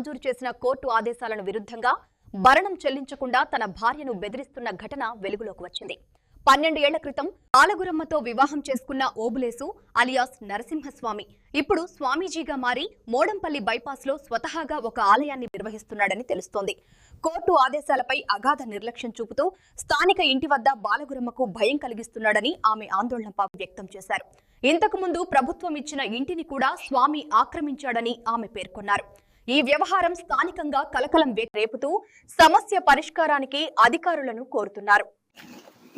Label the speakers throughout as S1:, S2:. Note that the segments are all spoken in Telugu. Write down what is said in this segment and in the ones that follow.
S1: మంజూరు చేసిన కోర్టు ఆదేశాలను విరుద్ధంగా భరణం చెల్లించకుండా తన భార్యను బెదిరిస్తున్న ఘటన వెలుగులోకి వచ్చింది. 12 ఏళ్ల క్రితం ఆలగురమ్మతో వివాహం చేసుకున్న ఓబులేసు అలియాస్ నరసింహస్వామి ఇప్పుడు స్వామీజీగా మారి మోడంపల్లి బైపాస్ లో స్వతహాగా ఒక ఆలయాన్ని నిర్వహిస్తున్నాడని తెలుస్తోంది. కోర్టు ఆదేశాలపై అగాధ నిర్లక్ష్యం చూపుతూ స్థానిక ఇంటి వద్ద బాలగురమ్మకు భయం కలిగిస్తున్నాడని ఆమె ఆందోళన వ్యక్తం చేశారు. ఇంతకు ముందు ప్రభుత్వం ఇచ్చిన ఇంటిని కూడా స్వామి ఆక్రమించాడని ఆమె పేర్కొన్నారు. ఈ వ్యవహారం స్థానికంగా కలకలం రేపుతూ సమస్య పరిష్కారానికి అధికారులను కోరుతున్నారు.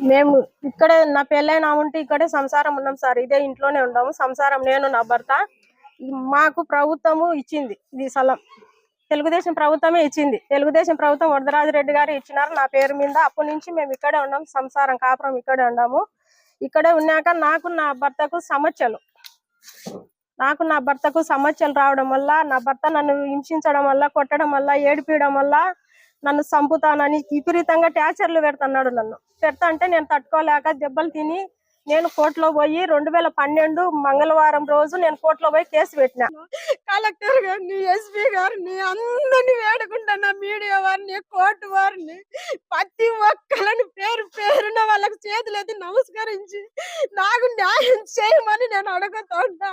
S2: మేము ఇక్కడే నా పెళ్ళైన ఉంటే ఇక్కడే సంసారం ఉన్నాం సార్. ఇదే ఇంట్లోనే ఉన్నాము సంసారం, నేను నా భర్త. మాకు ప్రభుత్వము ఇచ్చింది ఇది స్థలం, తెలుగుదేశం ప్రభుత్వమే ఇచ్చింది. తెలుగుదేశం ప్రభుత్వం వరదరాజరెడ్డి గారు ఇచ్చినారు నా పేరు మీద. అప్పటి నుంచి మేము ఇక్కడే ఉన్నాం, సంసారం కాపురం ఇక్కడే ఉన్నాము. ఇక్కడే ఉన్నాక నాకు నా భర్తకు సమస్యలు రావడం వల్ల, నా భర్త నన్ను హింసించడం వల్ల, కొట్టడం వల్ల, ఏడిపించడం వల్ల, నన్ను చంపుతానని విపరీతంగా టార్చర్లు పెడుతున్నాడు. నన్ను పెడతా అంటే నేను తట్టుకోలేక దెబ్బలు తిని నేను కోర్టులో పోయి 2012 మంగళవారం రోజు నేను కోర్టులో పోయి కేసు పెట్టినా. కలెక్టర్ గారిని, ఎస్పీ గారిని అందరినీ వేడుకుంటున్నా, మీడియా వారిని, కోర్టు వారిని, ప్రతి ఒక్కరిని పేరు పేరున వాళ్ళకి చేతులెత్తి నమస్కరించి నాకు న్యాయం చేయమని నేను అడుగుతున్నా.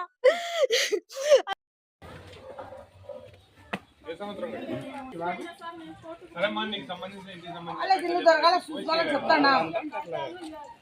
S3: చెప్తాను